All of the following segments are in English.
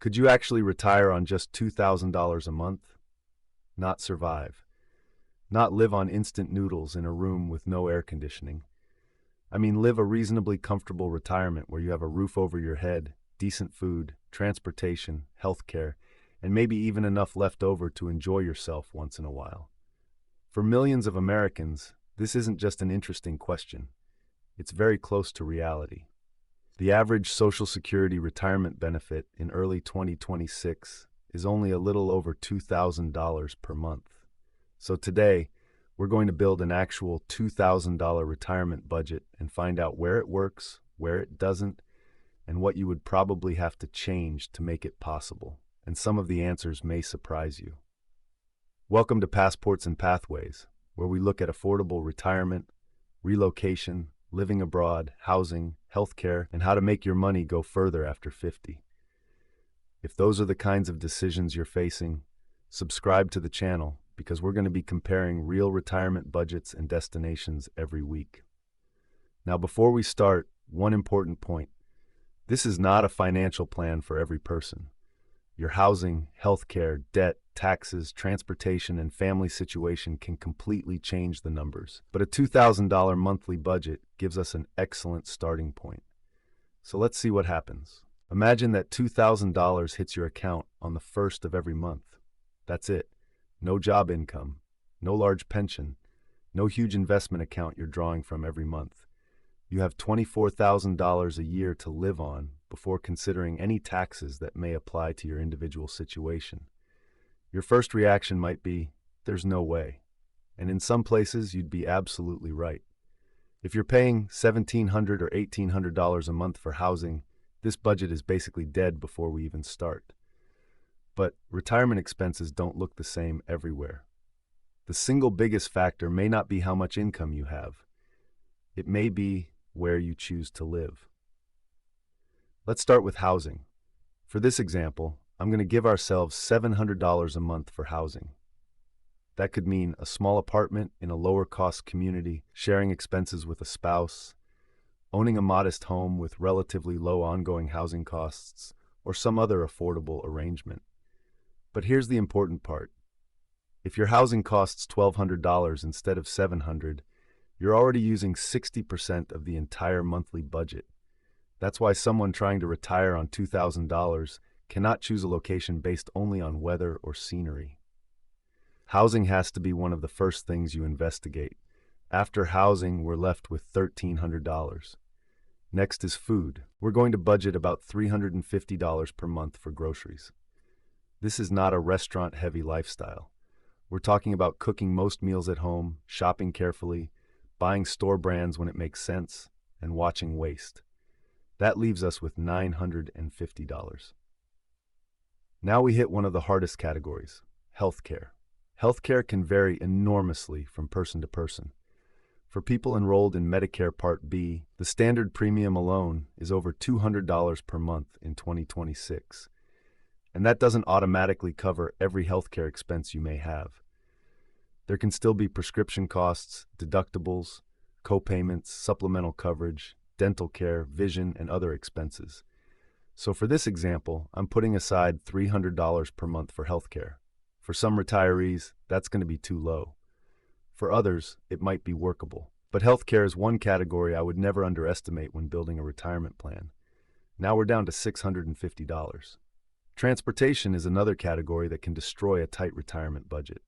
Could you actually retire on just $2,000 a month? Not survive. Not live on instant noodles in a room with no air conditioning. I mean, live a reasonably comfortable retirement where you have a roof over your head, decent food, transportation, healthcare, and maybe even enough left over to enjoy yourself once in a while. For millions of Americans, this isn't just an interesting question. It's very close to reality. The average Social Security retirement benefit in early 2026 is only a little over $2,000 per month. So today, we're going to build an actual $2,000 retirement budget and find out where it works, where it doesn't, and what you would probably have to change to make it possible. And some of the answers may surprise you. Welcome to Passports and Pathways, where we look at affordable retirement, relocation, living abroad, housing, healthcare, and how to make your money go further after 50. If those are the kinds of decisions you're facing, subscribe to the channel because we're going to be comparing real retirement budgets and destinations every week. Now, before we start, one important point. This is not a financial plan for every person. Your housing, healthcare, debt, taxes, transportation, and family situation can completely change the numbers. But a $2,000 monthly budget gives us an excellent starting point. So let's see what happens. Imagine that $2,000 hits your account on the first of every month. That's it. No job income, no large pension, no huge investment account you're drawing from every month. You have $24,000 a year to live on before considering any taxes that may apply to your individual situation. Your first reaction might be, there's no way. And in some places, you'd be absolutely right. If you're paying $1,700 or $1,800 a month for housing, this budget is basically dead before we even start. But retirement expenses don't look the same everywhere. The single biggest factor may not be how much income you have. It may be where you choose to live. Let's start with housing. For this example, I'm going to give ourselves $700 a month for housing. That could mean a small apartment in a lower-cost community, sharing expenses with a spouse, owning a modest home with relatively low ongoing housing costs, or some other affordable arrangement. But here's the important part. If your housing costs $1,200 instead of $700, you're already using 60% of the entire monthly budget. That's why someone trying to retire on $2,000 cannot choose a location based only on weather or scenery. Housing has to be one of the first things you investigate. After housing, we're left with $1,300. Next is food. We're going to budget about $350 per month for groceries. This is not a restaurant-heavy lifestyle. We're talking about cooking most meals at home, shopping carefully, buying store brands when it makes sense, and watching waste. That leaves us with $950. Now we hit one of the hardest categories, healthcare. Healthcare can vary enormously from person to person. For people enrolled in Medicare Part B, the standard premium alone is over $200 per month in 2026. And that doesn't automatically cover every healthcare expense you may have. There can still be prescription costs, deductibles, co-payments, supplemental coverage, dental care, vision, and other expenses. So for this example, I'm putting aside $300 per month for healthcare. For some retirees, that's going to be too low. For others, it might be workable. But healthcare is one category I would never underestimate when building a retirement plan. Now we're down to $650. Transportation is another category that can destroy a tight retirement budget.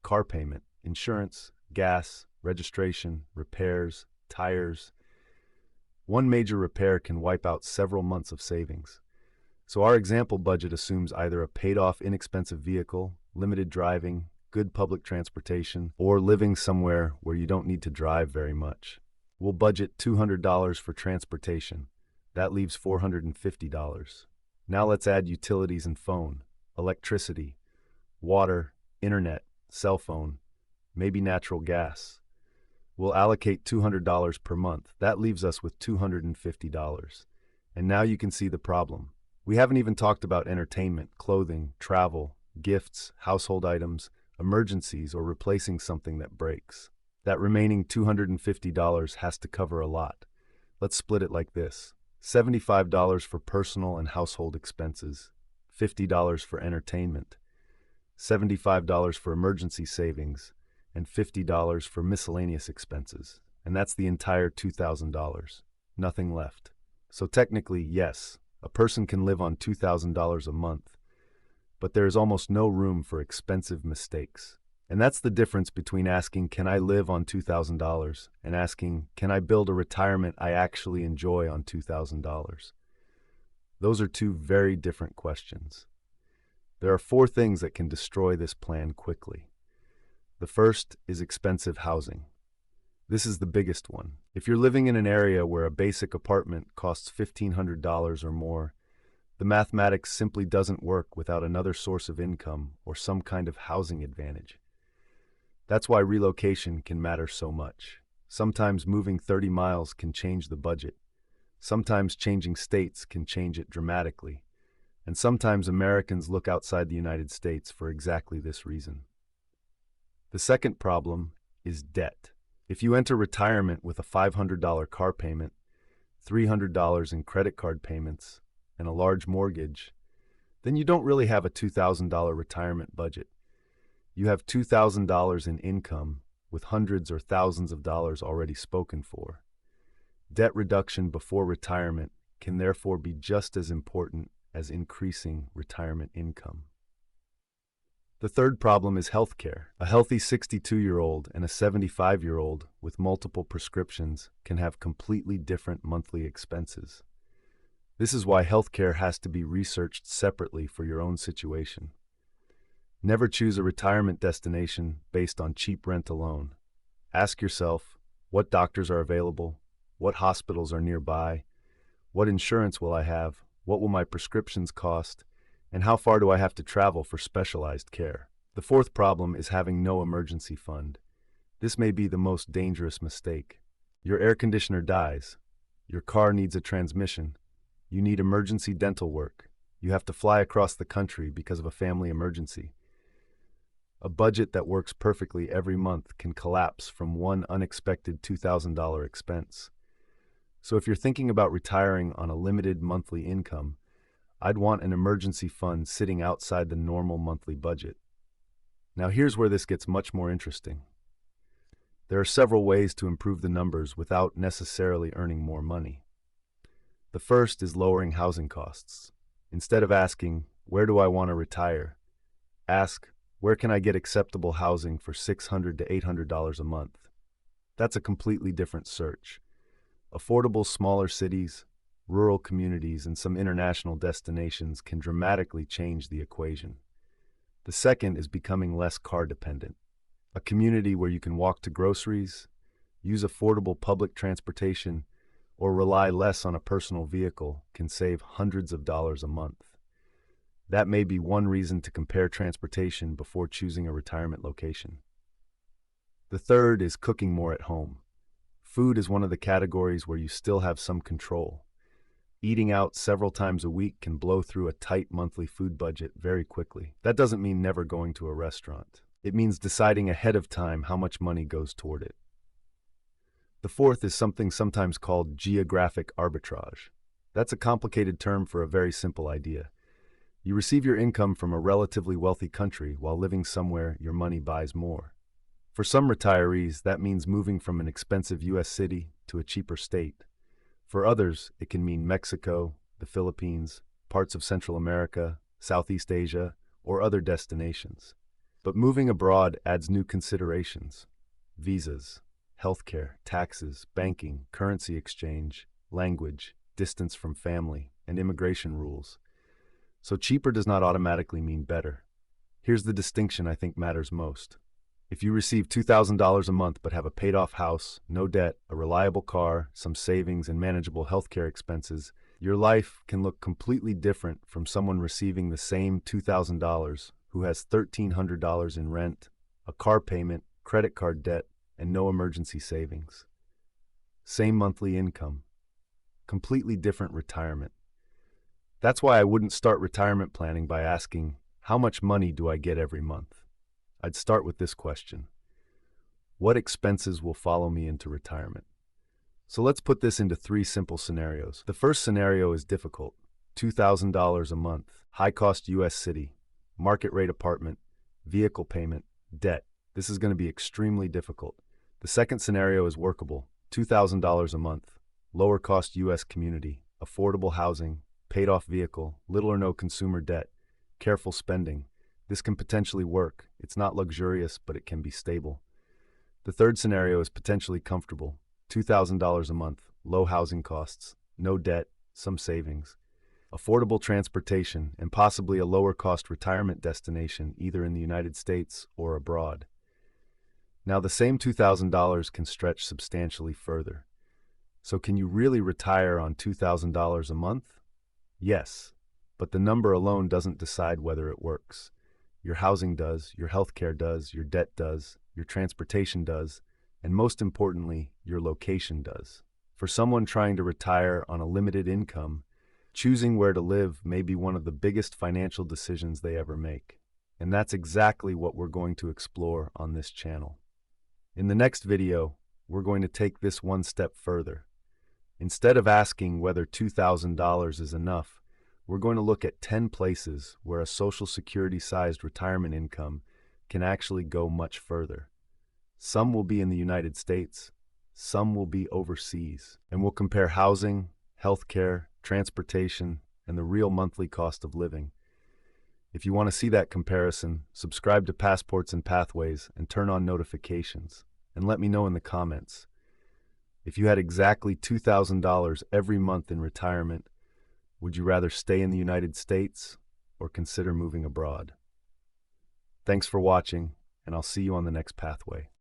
Car payment, insurance, gas, registration, repairs, tires. One major repair can wipe out several months of savings. So our example budget assumes either a paid-off inexpensive vehicle, limited driving, good public transportation, or living somewhere where you don't need to drive very much. We'll budget $200 for transportation. That leaves $450. Now let's add utilities and phone, electricity, water, internet, cell phone, maybe natural gas. We'll allocate $200 per month. That leaves us with $250. And now you can see the problem. We haven't even talked about entertainment, clothing, travel, gifts, household items, emergencies, or replacing something that breaks. That remaining $250 has to cover a lot. Let's split it like this. $75 for personal and household expenses, $50 for entertainment, $75 for emergency savings, and $50 for miscellaneous expenses. And that's the entire $2,000. Nothing left. So technically, yes, a person can live on $2,000 a month, but there is almost no room for expensive mistakes. And that's the difference between asking, can I live on $2,000, and asking, can I build a retirement I actually enjoy on $2,000? Those are two very different questions. There are four things that can destroy this plan quickly. The first is expensive housing. This is the biggest one. If you're living in an area where a basic apartment costs $1,500 or more, the mathematics simply doesn't work without another source of income or some kind of housing advantage. That's why relocation can matter so much. Sometimes moving 30 miles can change the budget. Sometimes changing states can change it dramatically. And sometimes Americans look outside the United States for exactly this reason. The second problem is debt. If you enter retirement with a $500 car payment, $300 in credit card payments, and a large mortgage, then you don't really have a $2,000 retirement budget. You have $2,000 in income with hundreds or thousands of dollars already spoken for. Debt reduction before retirement can therefore be just as important as increasing retirement income. The third problem is healthcare. A healthy 62-year-old and a 75-year-old with multiple prescriptions can have completely different monthly expenses. This is why healthcare has to be researched separately for your own situation. Never choose a retirement destination based on cheap rent alone. Ask yourself, what doctors are available? What hospitals are nearby? What insurance will I have? What will my prescriptions cost? And how far do I have to travel for specialized care? The fourth problem is having no emergency fund. This may be the most dangerous mistake. Your air conditioner dies. Your car needs a transmission. You need emergency dental work. You have to fly across the country because of a family emergency. A budget that works perfectly every month can collapse from one unexpected $2,000 expense. So if you're thinking about retiring on a limited monthly income, I'd want an emergency fund sitting outside the normal monthly budget. Now here's where this gets much more interesting. There are several ways to improve the numbers without necessarily earning more money. The first is lowering housing costs. Instead of asking, where do I want to retire? Ask, where can I get acceptable housing for $600 to $800 a month? That's a completely different search. Affordable smaller cities, rural communities, and some international destinations can dramatically change the equation. The second is becoming less car dependent. A community where you can walk to groceries, use affordable public transportation, or rely less on a personal vehicle can save hundreds of dollars a month. That may be one reason to compare transportation before choosing a retirement location. The third is cooking more at home. Food is one of the categories where you still have some control. Eating out several times a week can blow through a tight monthly food budget very quickly. That doesn't mean never going to a restaurant. It means deciding ahead of time how much money goes toward it. The fourth is something sometimes called geographic arbitrage. That's a complicated term for a very simple idea. You receive your income from a relatively wealthy country while living somewhere your money buys more. For some retirees, that means moving from an expensive U.S. city to a cheaper state. For others, it can mean Mexico, the Philippines, parts of Central America, Southeast Asia, or other destinations. But moving abroad adds new considerations: visas, healthcare, taxes, banking, currency exchange, language, distance from family, and immigration rules. So cheaper does not automatically mean better. Here's the distinction I think matters most. If you receive $2,000 a month but have a paid-off house, no debt, a reliable car, some savings, and manageable healthcare expenses, your life can look completely different from someone receiving the same $2,000 who has $1,300 in rent, a car payment, credit card debt, and no emergency savings. Same monthly income. Completely different retirement. That's why I wouldn't start retirement planning by asking, how much money do I get every month? I'd start with this question: what expenses will follow me into retirement? So let's put this into three simple scenarios. The first scenario is difficult. $2,000 a month, high-cost U.S. city, market rate apartment, vehicle payment, debt. This is going to be extremely difficult. The second scenario is workable, $2,000 a month, lower-cost U.S. community, affordable housing, paid-off vehicle, little or no consumer debt, careful spending. This can potentially work. It's not luxurious, but it can be stable. The third scenario is potentially comfortable, $2,000 a month, low housing costs, no debt, some savings, affordable transportation, and possibly a lower-cost retirement destination either in the United States or abroad. Now, the same $2,000 can stretch substantially further. So can you really retire on $2,000 a month? Yes, but the number alone doesn't decide whether it works. Your housing does, your healthcare does, your debt does, your transportation does, and most importantly, your location does. For someone trying to retire on a limited income, choosing where to live may be one of the biggest financial decisions they ever make. And that's exactly what we're going to explore on this channel. In the next video, we're going to take this one step further. Instead of asking whether $2,000 is enough, we're going to look at 10 places where a Social Security-sized retirement income can actually go much further. Some will be in the United States, some will be overseas, and we'll compare housing, healthcare, transportation, and the real monthly cost of living. If you want to see that comparison, subscribe to Passports and Pathways and turn on notifications, and let me know in the comments. If you had exactly $2,000 every month in retirement, would you rather stay in the United States or consider moving abroad? Thanks for watching, and I'll see you on the next pathway.